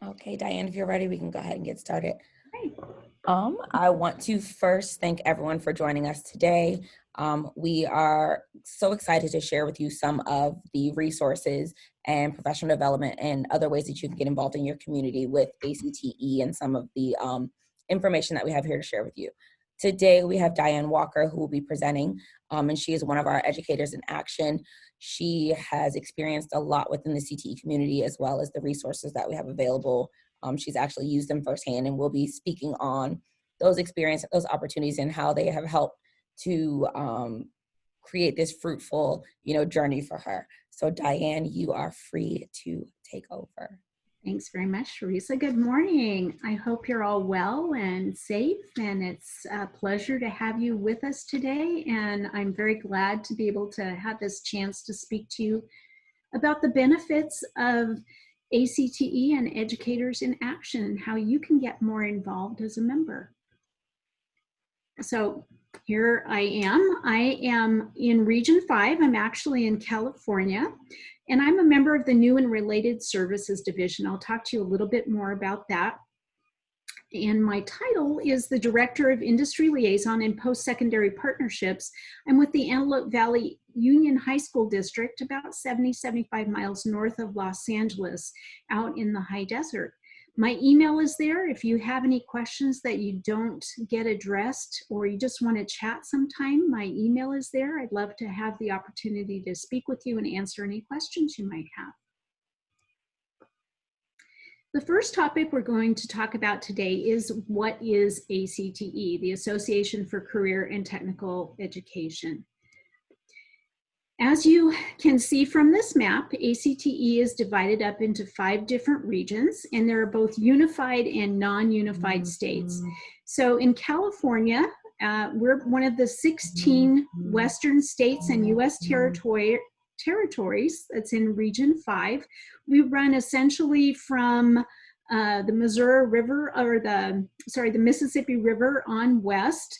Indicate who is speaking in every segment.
Speaker 1: Okay, Diane, if you're ready, we can go ahead and get started.
Speaker 2: Great.
Speaker 1: I want to first thank everyone for joining us today. We are so excited to share with you some of the resources and professional development and other ways that you can get involved in your community with ACTE and some of the information that we have here to share with you. Today, we have Diane Walker, who will be presenting, and she is one of our educators in action. She has experienced a lot within the CTE community, as well as the resources that we have available. She's actually used them firsthand, and we'll be speaking on those experiences, those opportunities, and how they have helped to create this fruitful, journey for her. So Diane, you are free to take over.
Speaker 2: Thanks very much, Teresa. Good morning. I hope you're all well and safe, and it's a pleasure to have you with us today. And I'm very glad to be able to have this chance to speak to you about the benefits of ACTE and Educators in Action and how you can get more involved as a member. So here I am. I am in Region 5. I'm actually in California, and I'm a member of the New and Related Services Division. I'll talk to you a little bit more about that. And my title is the Director of Industry Liaison and Post-Secondary Partnerships. I'm with the Antelope Valley Union High School District, about 75 miles north of Los Angeles, out in the high desert. My email is there. If you have any questions that you don't get addressed or you just want to chat sometime, my email is there. I'd love to have the opportunity to speak with you and answer any questions you might have. The first topic we're going to talk about today is what is ACTE, the Association for Career and Technical Education. As you can see from this map, ACTE is divided up into 5 different regions, and there are both unified and non-unified states. So in California, we're one of the 16 Western states and U.S. territories that's in Region 5. We run essentially from the Missouri River, or the Mississippi River on west,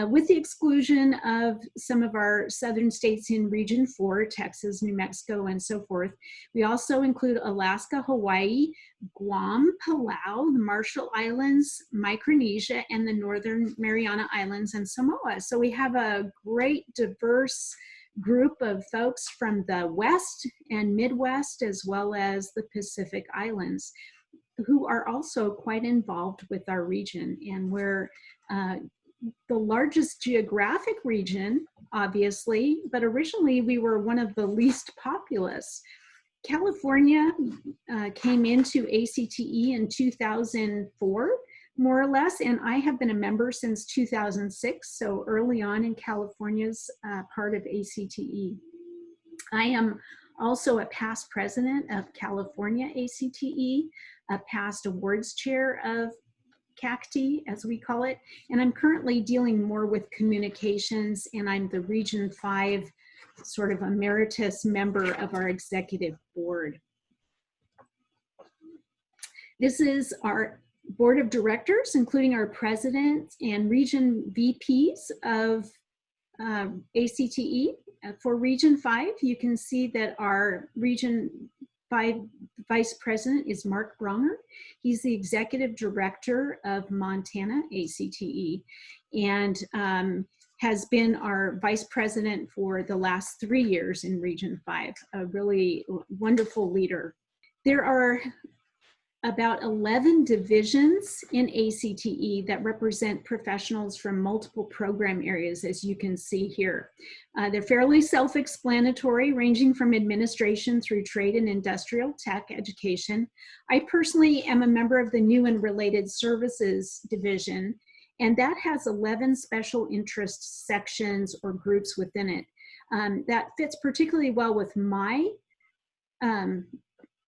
Speaker 2: with the exclusion of some of our southern states in Region 4, Texas, New Mexico, and so forth. We also include Alaska, Hawaii, Guam, Palau, the Marshall Islands, Micronesia, and the Northern Mariana Islands and Samoa. So we have a great diverse group of folks from the West and Midwest, as well as the Pacific Islands, who are also quite involved with our region. And we're the largest geographic region, obviously, but originally we were one of the least populous. California came into ACTE in 2004, more or less, and I have been a member since 2006, so early on in California's part of ACTE. I am also a past president of California ACTE, a past awards chair of CACTE, as we call it, and I'm currently dealing more with communications, and I'm the Region 5 sort of emeritus member of our executive board. This is our board of directors, including our president and region VPs of ACTE. For Region 5, you can see that our Region 5 Vice President is Mark Bronger. He's the Executive Director of Montana ACTE, and has been our Vice President for the last 3 years in Region 5, a really wonderful leader. There are about 11 divisions in ACTE that represent professionals from multiple program areas, as you can see here. They're fairly self-explanatory, ranging from administration through trade and industrial tech education. I personally am a member of the New and Related Services Division, and that has 11 special interest sections or groups within it. That fits particularly well with my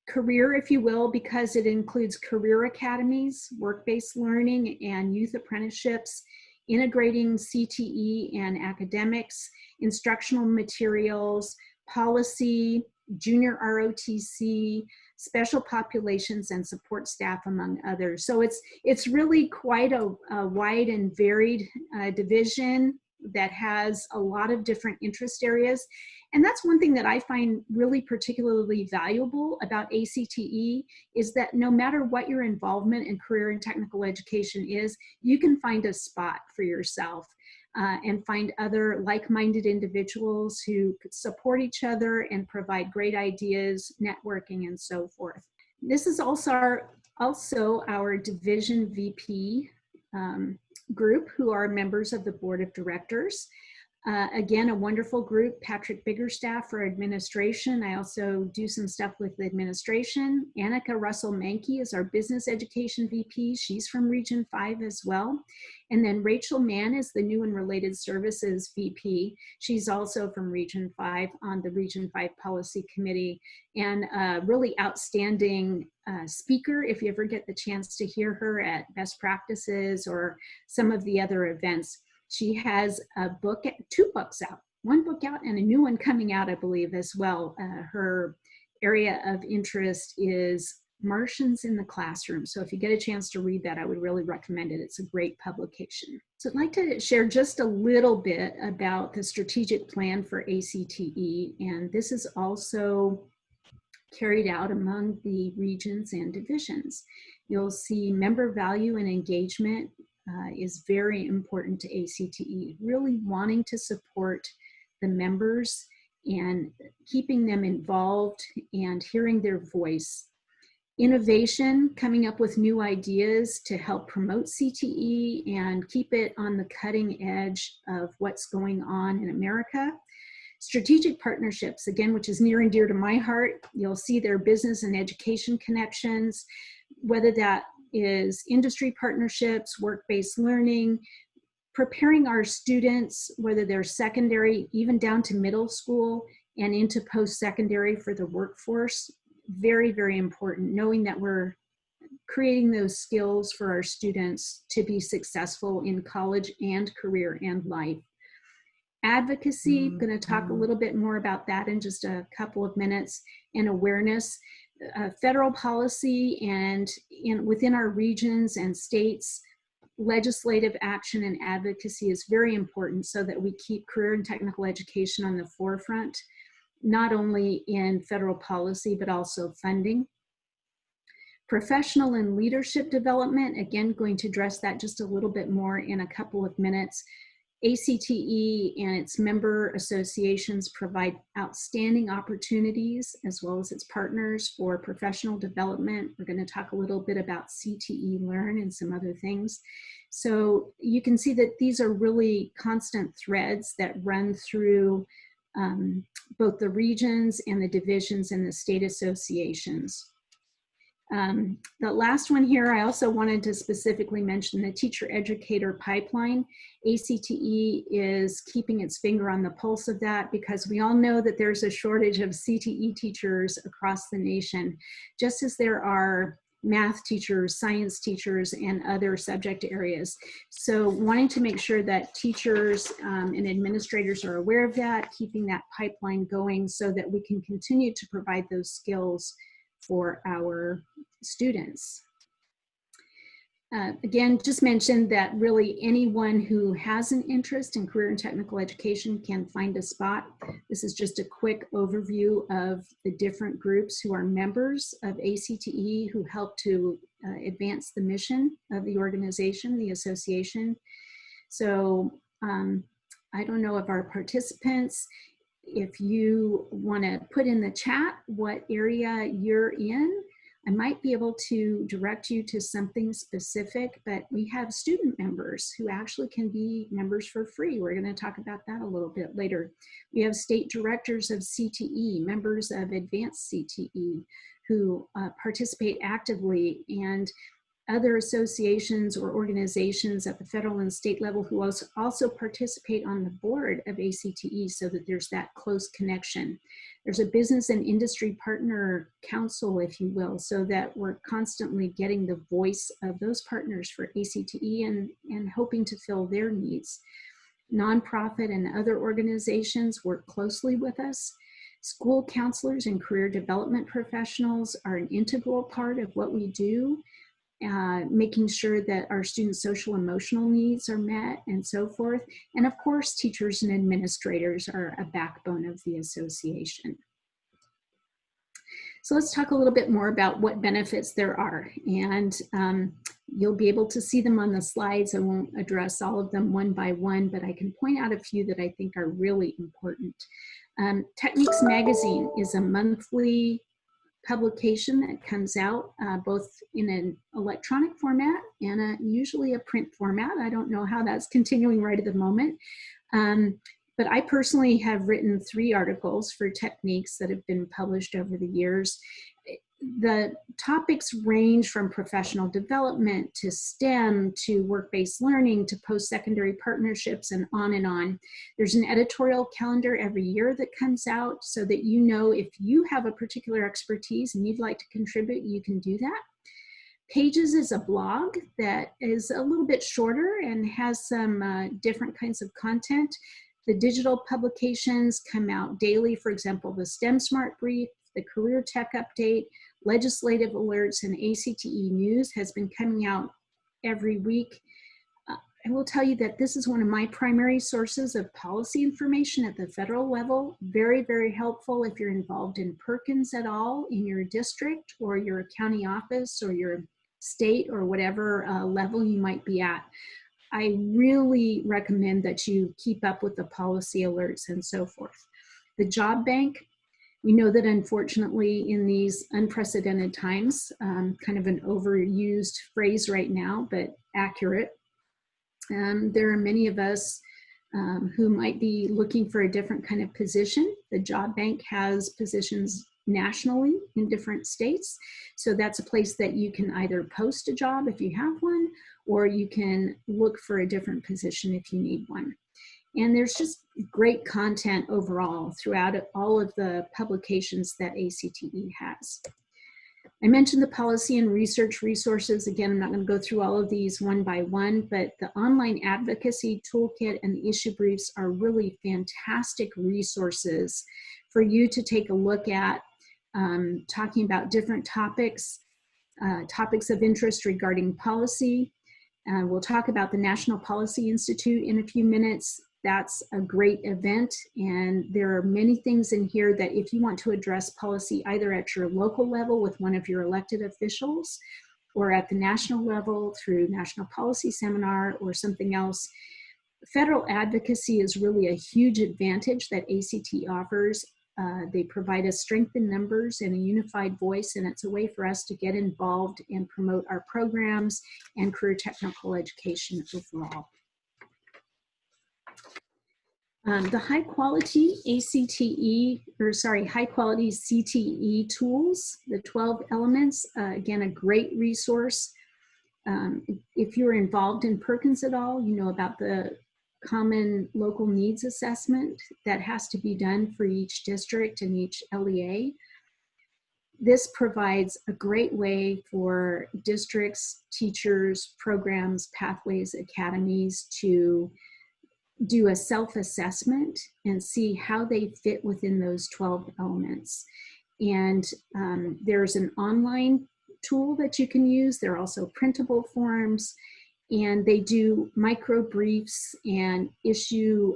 Speaker 2: career, if you will, because it includes career academies, work-based learning, and youth apprenticeships, integrating CTE and academics, instructional materials, policy, junior ROTC, special populations, and support staff, among others. So it's really quite a wide and varied division that has a lot of different interest areas. And that's one thing that I find really particularly valuable about ACTE is that no matter what your involvement in career and technical education is, you can find a spot for yourself and find other like-minded individuals who could support each other and provide great ideas, networking, and so forth. This is also our division VP group who are members of the board of directors. Again, a wonderful group. Patrick Biggerstaff for administration. I also do some stuff with the administration. Annika Russell-Mankey is our business education VP. She's from Region 5 as well. And then Rachel Mann is the new and related services VP. She's also from Region 5 on the Region 5 Policy Committee, and a really outstanding speaker if you ever get the chance to hear her at best practices or some of the other events. She has a book, 2 books out, 1 book out and a new one coming out, I believe, as well. Her area of interest is Martians in the classroom. So if you get a chance to read that, I would really recommend it. It's a great publication. So I'd like to share just a little bit about the strategic plan for ACTE. And this is also carried out among the regions and divisions. You'll see member value and engagement is very important to ACTE, really wanting to support the members and keeping them involved and hearing their voice. Innovation, coming up with new ideas to help promote CTE and keep it on the cutting edge of what's going on in America. Strategic partnerships, again, which is near and dear to my heart. You'll see their business and education connections, whether that is industry partnerships, work-based learning, preparing our students, whether they're secondary, even down to middle school and into post-secondary for the workforce. Very, very important, knowing that we're creating those skills for our students to be successful in college and career and life. Advocacy, I'm going to talk a little bit more about that in just a couple of minutes, and awareness. Federal policy and within our regions and states, legislative action and advocacy is very important so that we keep career and technical education on the forefront, not only in federal policy, but also funding. Professional and leadership development, again, going to address that just a little bit more in a couple of minutes. ACTE and its member associations provide outstanding opportunities as well as its partners for professional development. We're going to talk a little bit about CTE Learn and some other things. So you can see that these are really constant threads that run through both the regions and the divisions and the state associations. The last one here, I also wanted to specifically mention the teacher-educator pipeline. ACTE is keeping its finger on the pulse of that because we all know that there's a shortage of CTE teachers across the nation, just as there are math teachers, science teachers, and other subject areas. So wanting to make sure that teachers and administrators are aware of that, keeping that pipeline going so that we can continue to provide those skills for our students. Again, just mentioned that really anyone who has an interest in career and technical education can find a spot. This is just a quick overview of the different groups who are members of ACTE who help to advance the mission of the organization, the association. So I don't know if our participants, if you want to put in the chat what area you're in, I might be able to direct you to something specific, but we have student members who actually can be members for free. We're going to talk about that a little bit later. We have state directors of CTE, members of advanced CTE who participate actively, and other associations or organizations at the federal and state level who also participate on the board of ACTE so that there's that close connection. There's a business and industry partner council, if you will, so that we're constantly getting the voice of those partners for ACTE and hoping to fill their needs. Nonprofit and other organizations work closely with us. School counselors and career development professionals are an integral part of what we do. making sure that our students' social emotional needs are met and so forth. And of course, teachers and administrators are a backbone of the association. So let's talk a little bit more about what benefits there are. And you'll be able to see them on the slides. I won't address all of them one by one, but I can point out a few that I think are really important. Techniques Magazine is a monthly publication that comes out both in an electronic format and usually a print format. I don't know how that's continuing right at the moment. But I personally have written 3 articles for Techniques that have been published over the years. The topics range from professional development to STEM to work-based learning to post-secondary partnerships and on and on. There's an editorial calendar every year that comes out so that you know if you have a particular expertise and you'd like to contribute, you can do that. Pages is a blog that is a little bit shorter and has some different kinds of content. The digital publications come out daily, for example, the STEM Smart Brief, the Career Tech Update, Legislative Alerts, and ACTE News has been coming out every week. I will tell you that this is one of my primary sources of policy information at the federal level. Very, very helpful if you're involved in Perkins at all in your district or your county office or your state or whatever level you might be at. I really recommend that you keep up with the policy alerts and so forth. The Job Bank, we know that unfortunately in these unprecedented times, kind of an overused phrase right now, but accurate, there are many of us who might be looking for a different kind of position. The Job Bank has positions nationally in different states. So that's a place that you can either post a job if you have one, or you can look for a different position if you need one. And there's just great content overall throughout all of the publications that ACTE has. I mentioned the policy and research resources. Again, I'm not going to go through all of these one by one, but the online advocacy toolkit and the issue briefs are really fantastic resources for you to take a look at, talking about different topics, topics of interest regarding policy. We'll talk about the National Policy Institute in a few minutes. That's a great event, and there are many things in here that if you want to address policy either at your local level with one of your elected officials or at the national level through National Policy Seminar or something else, federal advocacy is really a huge advantage that ACT offers. They provide us strength in numbers and a unified voice, and it's a way for us to get involved and promote our programs and career technical education overall. The high quality high quality CTE tools, the 12 elements, again, a great resource. If you're involved in Perkins at all, you know about the common local needs assessment that has to be done for each district and each LEA. This provides a great way for districts, teachers, programs, pathways, academies to do a self-assessment and see how they fit within those 12 elements. And there's an online tool that you can use. There are also printable forms, and they do micro briefs and issue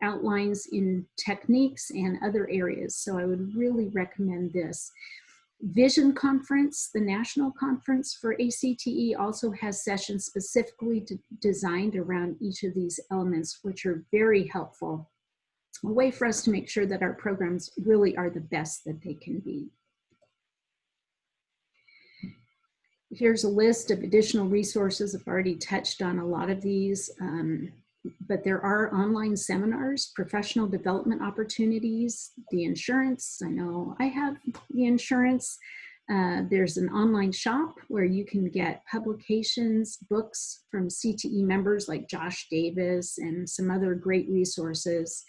Speaker 2: outlines in techniques and other areas. So I would really recommend this. Vision Conference, the national conference for ACTE, also has sessions specifically designed around each of these elements, which are very helpful. A way for us to make sure that our programs really are the best that they can be. Here's a list of additional resources. I've already touched on a lot of these, but there are online seminars, professional development opportunities, the insurance. I know I have the insurance. There's an online shop where you can get publications, books from CTE members like Josh Davis and some other great resources.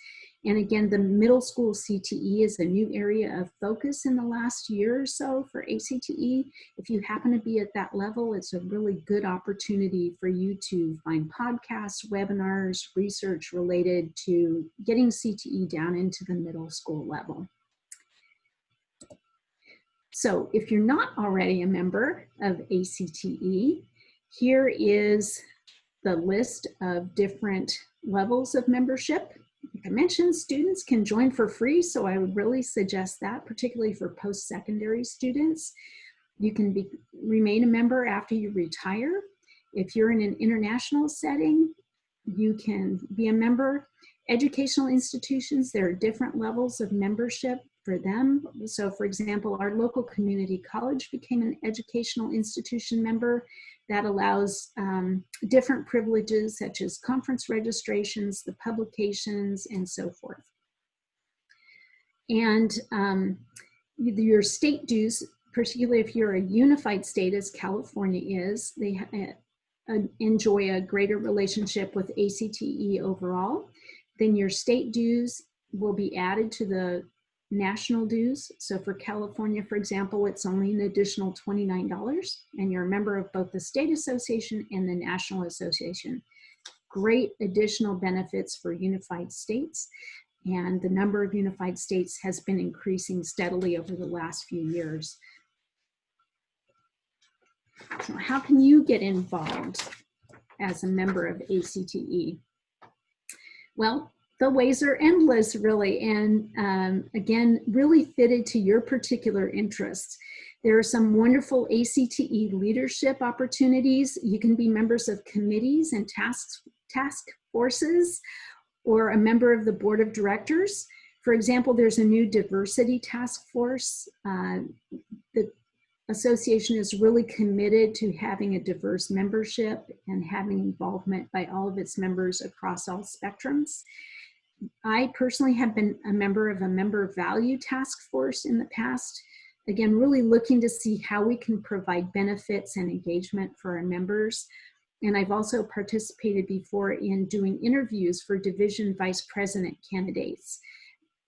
Speaker 2: And again, the middle school CTE is a new area of focus in the last year or so for ACTE. If you happen to be at that level, it's a really good opportunity for you to find podcasts, webinars, research related to getting CTE down into the middle school level. So if you're not already a member of ACTE, here is the list of different levels of membership. Like I mentioned, students can join for free, so I would really suggest that, particularly for post-secondary students. You can remain a member after you retire. If you're in an international setting, you can be a member. Educational institutions, there are different levels of membership for them. So for example, our local community college became an educational institution member. That allows different privileges such as conference registrations, the publications, and so forth. And your state dues, particularly if you're a unified state as California is, they enjoy a greater relationship with ACTE overall. Then your state dues will be added to the national dues. So for California, for example, it's only an additional $29, and you're a member of both the state association and the national association. Great additional benefits for unified states, and the number of unified states has been increasing steadily over the last few years. So how can you get involved as a member of ACTE? Well, the ways are endless, really, and again, really fitted to your particular interests. There are some wonderful ACTE leadership opportunities. You can be members of committees and task forces, or a member of the board of directors. For example, there's a new diversity task force. The association is really committed to having a diverse membership and having involvement by all of its members across all spectrums. I personally have been a member of a member value task force in the past. Again, really looking to see how we can provide benefits and engagement for our members. And I've also participated before in doing interviews for division vice president candidates.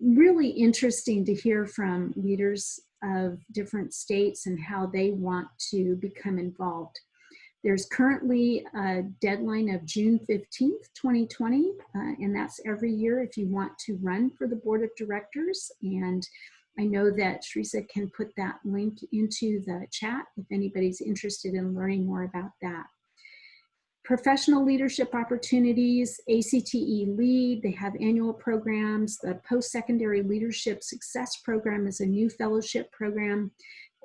Speaker 2: Really interesting to hear from leaders of different states and how they want to become involved. There's currently a deadline of June 15th, 2020, and that's every year if you want to run for the board of directors. And I know that Teresa can put that link into the chat if anybody's interested in learning more about that. Professional leadership opportunities, ACTE Lead, they have annual programs. The Post-Secondary Leadership Success Program is a new fellowship program.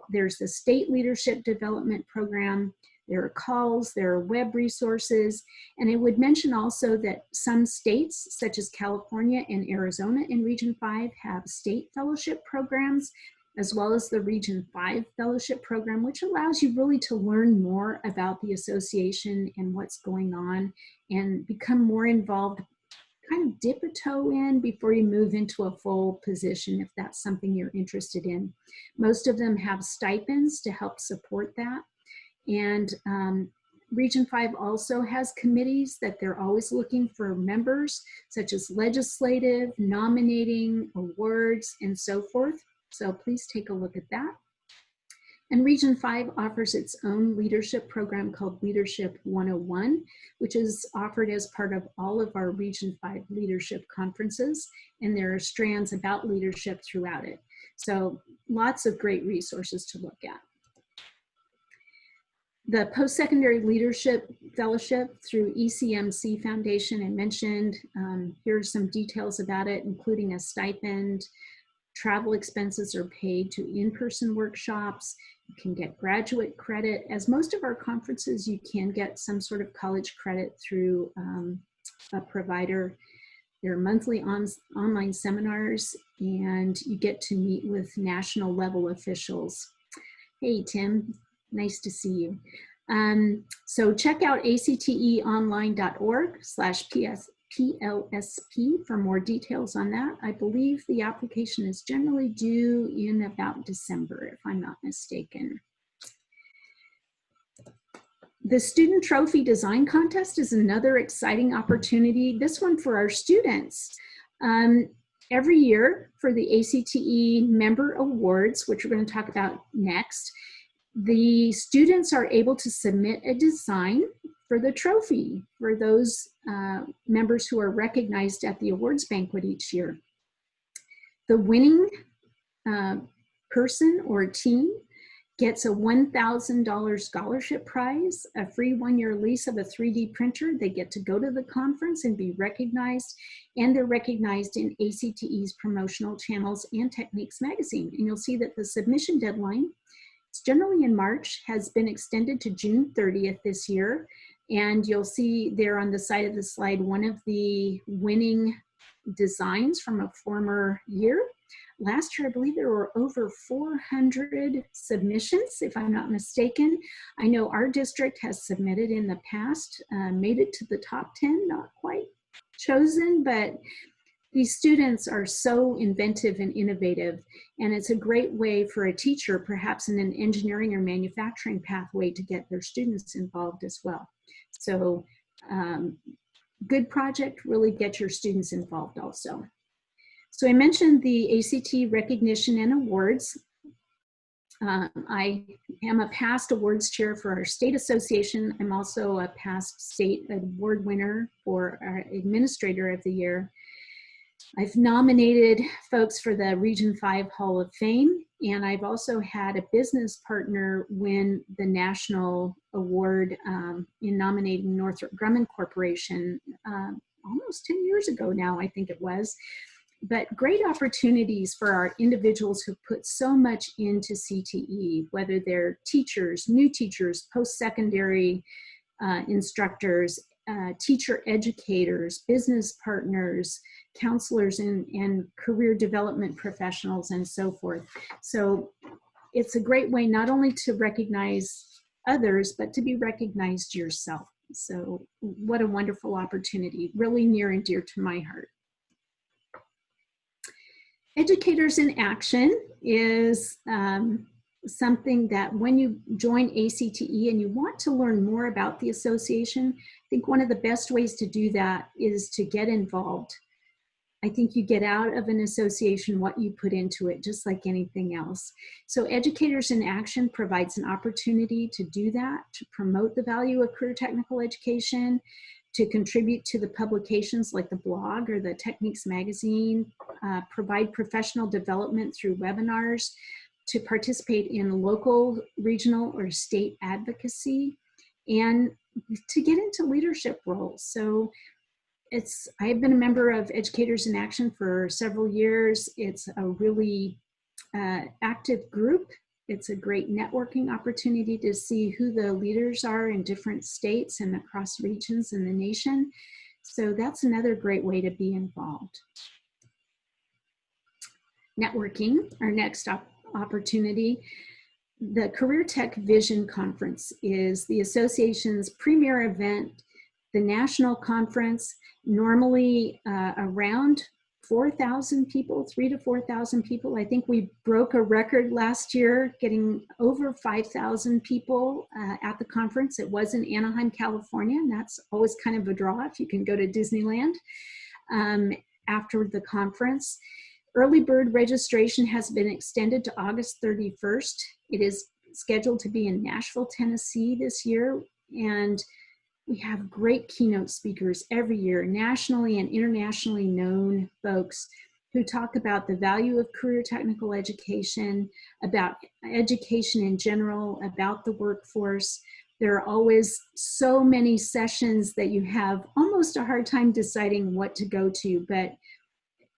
Speaker 2: There's the State Leadership Development Program. There are calls, there are web resources, and I would mention also that some states, such as California and Arizona in Region 5, have state fellowship programs, as well as the Region 5 fellowship program, which allows you really to learn more about the association and what's going on and become more involved, kind of dip a toe in before you move into a full position if that's something you're interested in. Most of them have stipends to help support that. And Region 5 also has committees that they're always looking for members, such as legislative, nominating, awards, and so forth. So please take a look at that. And Region 5 offers its own leadership program called Leadership 101, which is offered as part of all of our Region 5 leadership conferences. And there are strands about leadership throughout it. So lots of great resources to look at. The Post-Secondary Leadership Fellowship through ECMC Foundation, I mentioned, here are some details about it, including a stipend. Travel expenses are paid to in-person workshops. You can get graduate credit. As most of our conferences, you can get some sort of college credit through a provider. There are monthly online seminars, and you get to meet with national level officials. Hey, Tim. Nice to see you. So check out acteonline.org/PLSP for more details on that. I believe the application is generally due in about December, if I'm not mistaken. The Student Trophy Design Contest is another exciting opportunity, this one for our students. Every year for the ACTE Member Awards, which we're going to talk about next, the students are able to submit a design for the trophy for those members who are recognized at the awards banquet each year. The winning person or team gets a $1,000 scholarship prize, a free 1-year lease of a 3D printer. They get to go to the conference and be recognized, and they're recognized in ACTE's promotional channels and Techniques magazine. And you'll see that the submission deadline, it's generally in March, has been extended to June 30th this year. And you'll see there on the side of the slide one of the winning designs from a former year. Last year, I believe there were over 400 submissions, if I'm not mistaken. I know our district has submitted in the past, made it to the top 10, not quite chosen, but these students are so inventive and innovative, and it's a great way for a teacher, perhaps in an engineering or manufacturing pathway, to get their students involved as well. So good project, really get your students involved also. So I mentioned the ACT recognition and awards. I am a past awards chair for our state association. I'm also a past state award winner for our administrator of the year. I've nominated folks for the Region 5 Hall of Fame, and I've also had a business partner win the national award in nominating Northrop Grumman Corporation almost 10 years ago now, I think it was. But great opportunities for our individuals who put so much into CTE, whether they're teachers, new teachers, post-secondary instructors, teacher educators, business partners, counselors, and career development professionals, and so forth. So it's a great way not only to recognize others, but to be recognized yourself. So what a wonderful opportunity, really near and dear to my heart. Educators in Action is something that when you join ACTE and you want to learn more about the association, I think one of the best ways to do that is to get involved. I think you get out of an association what you put into it, just like anything else. So Educators in Action provides an opportunity to do that, to promote the value of career technical education, to contribute to the publications like the blog or the Techniques magazine, provide professional development through webinars, to participate in local, regional, or state advocacy, and to get into leadership roles. So I've been a member of Educators in Action for several years. It's a really active group. It's a great networking opportunity to see who the leaders are in different states and across regions in the nation. So that's another great way to be involved. Networking, our next opportunity. The Career Tech Vision Conference is the association's premier event, the national conference, normally around 4,000 people, 3,000 to 4,000 people. I think we broke a record last year, getting over 5,000 people at the conference. It was in Anaheim, California, and that's always kind of a draw if you can go to Disneyland after the conference. Early bird registration has been extended to August 31st. It is scheduled to be in Nashville, Tennessee this year, and we have great keynote speakers every year, nationally and internationally known folks who talk about the value of career technical education, about education in general, about the workforce. There are always so many sessions that you have almost a hard time deciding what to go to, but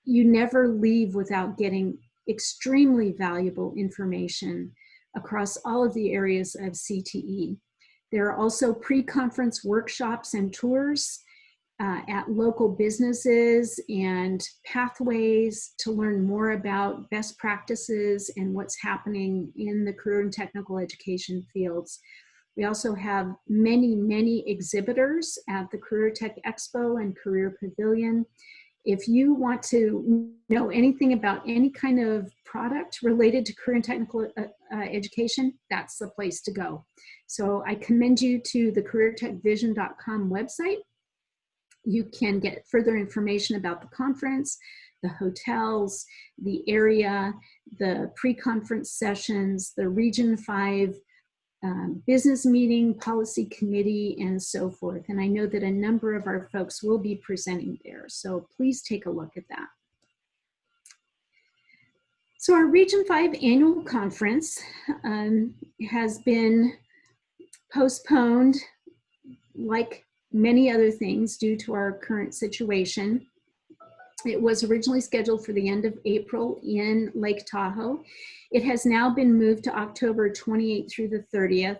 Speaker 2: you never leave without getting extremely valuable information across all of the areas of CTE. There are also pre-conference workshops and tours at local businesses and pathways to learn more about best practices and what's happening in the career and technical education fields. We also have many, many exhibitors at the Career Tech Expo and Career Pavilion. If you want to know anything about any kind of product related to career and technical education, that's the place to go. So I commend you to the careertechvision.com website. You can get further information about the conference, the hotels, the area, the pre-conference sessions, the Region 5 business meeting, policy committee, and so forth. And I know that a number of our folks will be presenting there, so please take a look at that. So our Region 5 annual conference has been postponed, like many other things, due to our current situation. It was originally scheduled for the end of April in Lake Tahoe. It has now been moved to October 28th through the 30th.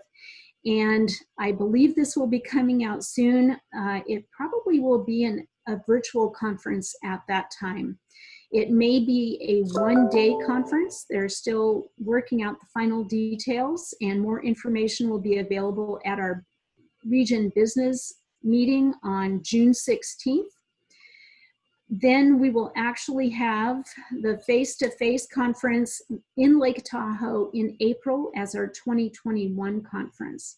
Speaker 2: And I believe this will be coming out soon. It probably will be a virtual conference at that time. It may be a one-day conference. They're still working out the final details, and more information will be available at our region business meeting on June 16th. Then we will actually have the face-to-face conference in Lake Tahoe in April as our 2021 conference.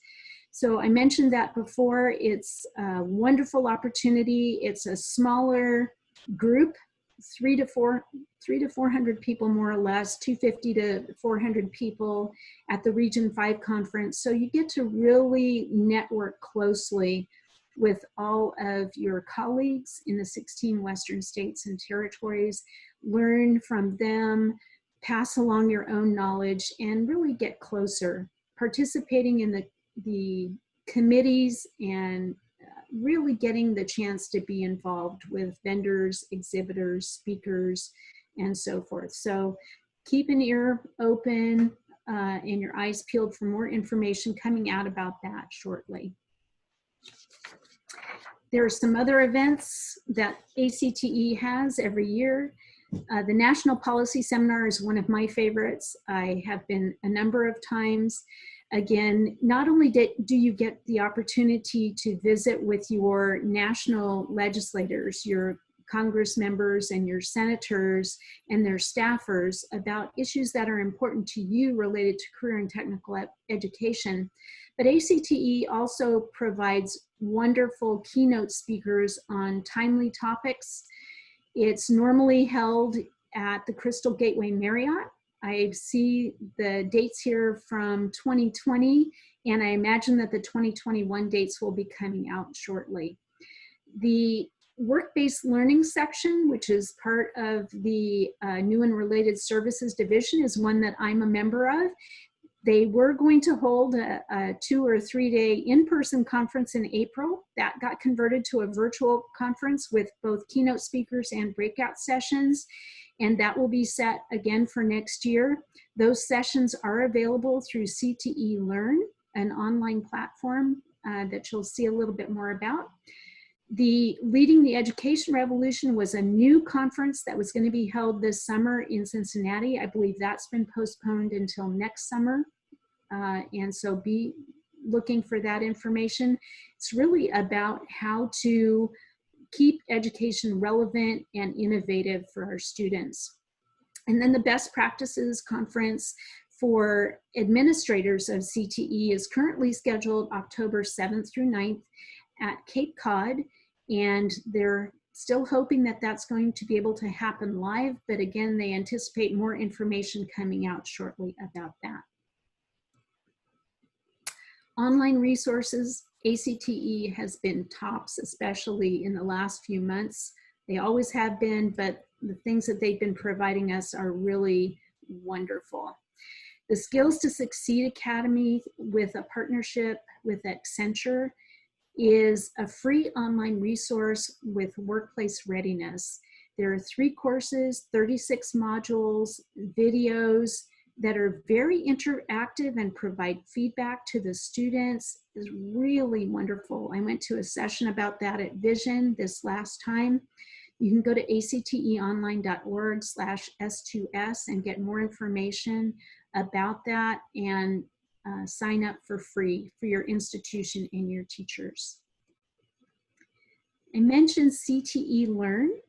Speaker 2: So I mentioned that before. It's a wonderful opportunity. It's a smaller group, 300 to 400 people more or less, 250 to 400 people at the Region 5 conference. So you get to really network closely with all of your colleagues in the 16 Western states and territories, learn from them, pass along your own knowledge, and really get closer, participating in the committees and really getting the chance to be involved with vendors, exhibitors, speakers, and so forth. So keep an ear open and your eyes peeled for more information coming out about that shortly. There are some other events that ACTE has every year. The National Policy Seminar is one of my favorites. I have been a number of times. Again, not only do you get the opportunity to visit with your national legislators, your Congress members and your senators and their staffers about issues that are important to you related to career and technical education, but ACTE also provides wonderful keynote speakers on timely topics. It's normally held at the Crystal Gateway Marriott. I see the dates here from 2020, and I imagine that the 2021 dates will be coming out shortly. The work-based learning section, which is part of the New and Related Services Division, is one that I'm a member of. They were going to hold a 2 or 3 day in-person conference in April. That got converted to a virtual conference with both keynote speakers and breakout sessions, and that will be set again for next year. Those sessions are available through CTE Learn, an online platform that you'll see a little bit more about. The Leading the Education Revolution was a new conference that was going to be held this summer in Cincinnati. I believe that's been postponed until next summer. And so be looking for that information. It's really about how to keep education relevant and innovative for our students. And then the Best Practices Conference for administrators of CTE is currently scheduled October 7th through 9th at Cape Cod, and they're still hoping that that's going to be able to happen live, but again, they anticipate more information coming out shortly about that. Online resources, ACTE has been tops, especially in the last few months. They always have been, but the things that they've been providing us are really wonderful. The Skills to Succeed Academy, with a partnership with Accenture, is a free online resource with workplace readiness. There are 3 courses, 36 modules, videos that are very interactive and provide feedback to the students. Is really wonderful. I went to a session about that at Vision this last time. You can go to acteonline.org/S2S and get more information about that and sign up for free for your institution and your teachers. I mentioned CTE Learn.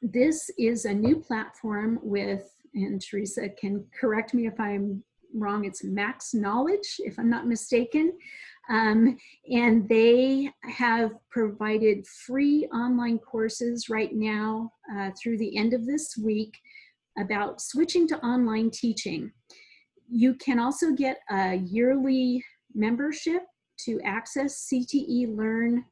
Speaker 2: This is a new platform with, and Teresa can correct me if I'm wrong, it's Max Knowledge, if I'm not mistaken. And they have provided free online courses right now through the end of this week about switching to online teaching. You can also get a yearly membership to access CTE Learn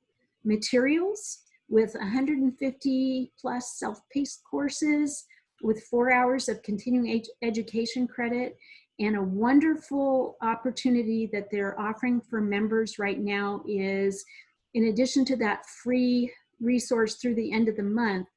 Speaker 2: materials with 150 plus self-paced courses, with 4 hours of continuing education credit, and a wonderful opportunity that they're offering for members right now is, in addition to that free resource through the end of the month,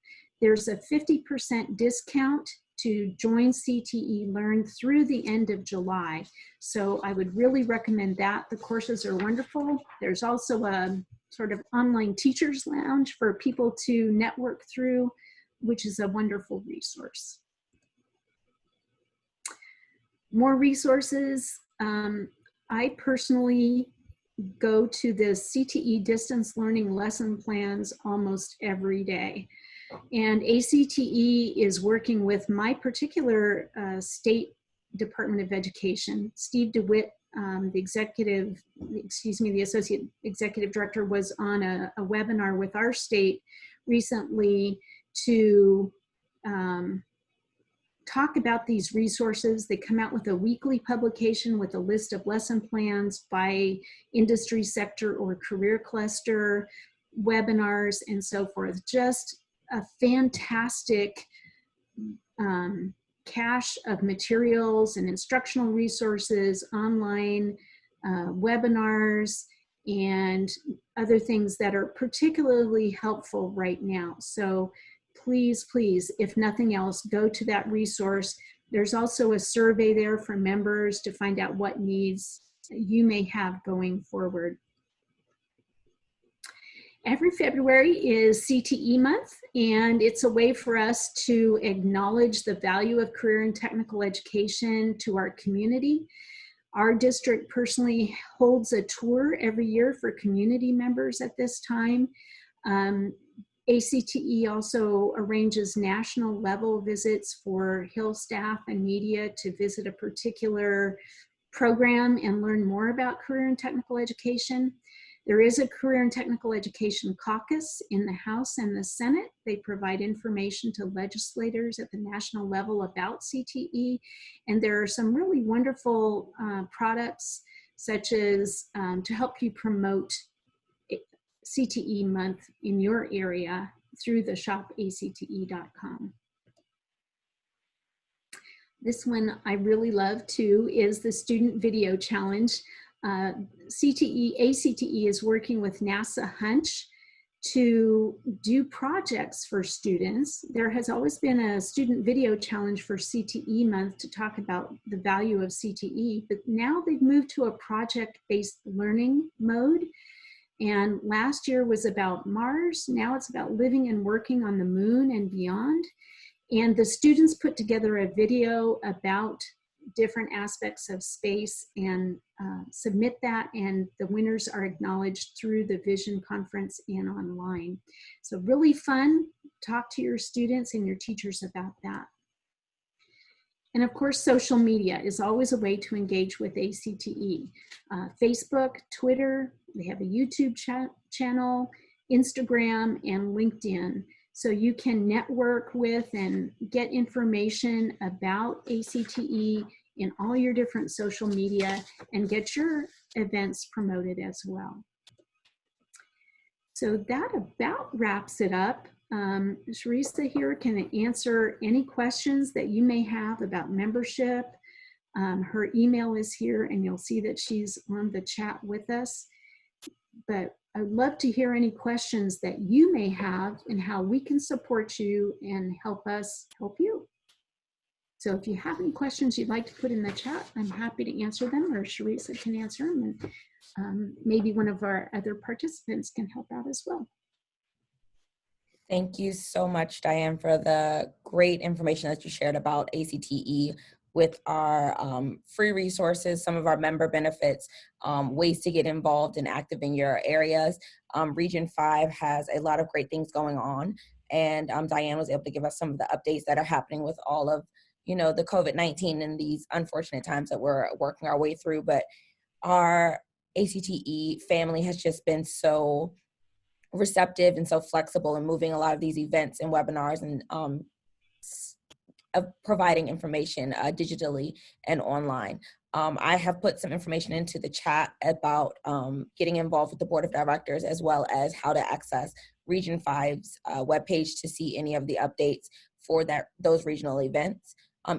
Speaker 2: there's a 50% discount to join CTE Learn through the end of July. So I would really recommend that. The courses are wonderful. There's also a sort of online teachers lounge for people to network through, which is a wonderful resource. More resources. I personally go to the CTE distance learning lesson plans almost every day. And ACTE is working with my particular state Department of Education. Steve DeWitt, the Associate Executive Director, was on a webinar with our state recently to talk about these resources. They come out with a weekly publication with a list of lesson plans by industry sector or career cluster, webinars, and so forth. Just a fantastic cache of materials and instructional resources, online webinars, and other things that are particularly helpful right now. So please, please, if nothing else, go to that resource. There's also a survey there for members to find out what needs you may have going forward. Every February is CTE month, and it's a way for us to acknowledge the value of career and technical education to our community. Our district personally holds a tour every year for community members at this time. ACTE also arranges national level visits for Hill staff and media to visit a particular program and learn more about career and technical education. There is a Career and Technical Education Caucus in the House and the Senate. They provide information to legislators at the national level about CTE. And there are some really wonderful products, such as to help you promote CTE month in your area through the shopacte.com. This one I really love too is the Student Video Challenge. ACTE is working with NASA Hunch to do projects for students. There has always been a Student Video Challenge for CTE month to talk about the value of CTE, but now they've moved to a project-based learning mode. And last year was about Mars. Now it's about living and working on the moon and beyond. And the students put together a video about different aspects of space and submit that, and the winners are acknowledged through the Vision Conference and online. So really fun. Talk to your students and your teachers about that. And of course, social media is always a way to engage with ACTE. Facebook, Twitter, they have a YouTube channel, Instagram, and LinkedIn. So you can network with and get information about ACTE in all your different social media and get your events promoted as well. So that about wraps it up. Sharissa here can answer any questions that you may have about membership. Her email is here, and you'll see that she's on the chat with us. But I'd love to hear any questions that you may have and how we can support you and help us help you. So if you have any questions you'd like to put in the chat, I'm happy to answer them, or Sharissa can answer them, and maybe one of our other participants can help out as well.
Speaker 1: Thank you so much, Diane, for the great information that you shared about ACTE with our free resources, some of our member benefits, ways to get involved and active in your areas. Region 5 has a lot of great things going on, and Diane was able to give us some of the updates that are happening with all of, the COVID-19 and these unfortunate times that we're working our way through. But our ACTE family has just been so receptive and so flexible in moving a lot of these events and webinars and of providing information digitally and online. I have put some information into the chat about getting involved with the board of directors, as well as how to access Region 5's webpage to see any of the updates for those regional events.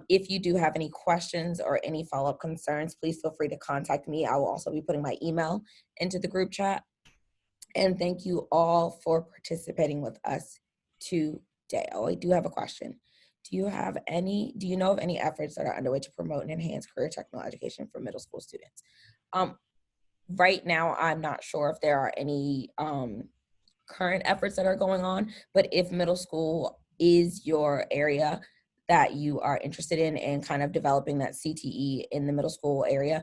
Speaker 1: If you do have any questions or any follow-up concerns, please feel free to contact me. I will also be putting my email into the group chat. And thank you all for participating with us today. Oh, I do have a question. Do you know of any efforts that are underway to promote and enhance career technical education for middle school students? Right now, I'm not sure if there are any current efforts that are going on, but if middle school is your area that you are interested in and kind of developing that CTE in the middle school area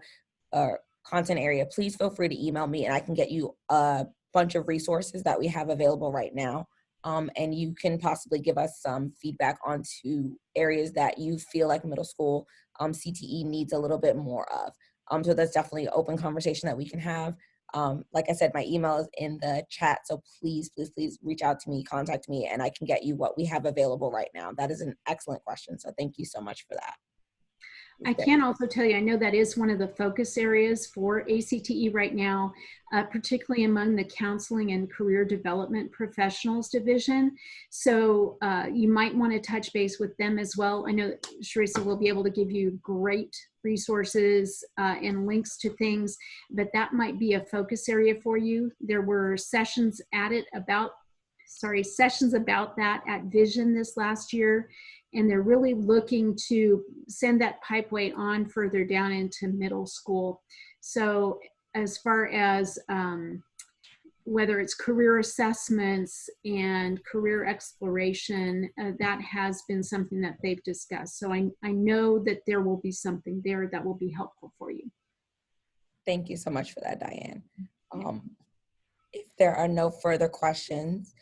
Speaker 1: or content area, please feel free to email me and I can get you a bunch of resources that we have available right now. And you can possibly give us some feedback onto areas that you feel like middle school CTE needs a little bit more of. So that's definitely an open conversation that we can have. Like I said, my email is in the chat, so please, please, please reach out to me, contact me, and I can get you what we have available right now. That is an excellent question, so thank you so much for that.
Speaker 2: I can also tell you, I know that is one of the focus areas for ACTE right now, particularly among the counseling and career development professionals division. So you might want to touch base with them as well. I know that Sharissa will be able to give you great resources and links to things, but that might be a focus area for you. There were sessions about that at Vision this last year. And they're really looking to send that pipeway on further down into middle school. So as far as whether it's career assessments and career exploration, that has been something that they've discussed. So I know that there will be something there that will be helpful for you.
Speaker 1: Thank you so much for that, Diane. If there are no further questions,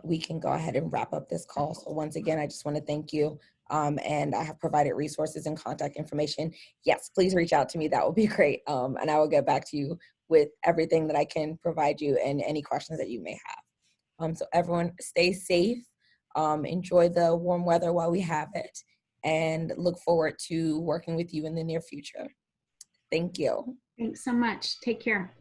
Speaker 1: we can go ahead and wrap up this call. So once again, I just want to thank you. And I have provided resources and contact information. Yes, please reach out to me. That would be great. And I will get back to you with everything that I can provide you and any questions that you may have. So everyone stay safe. Enjoy the warm weather while we have it. And look forward to working with you in the near future. Thank you.
Speaker 2: Thanks so much. Take care.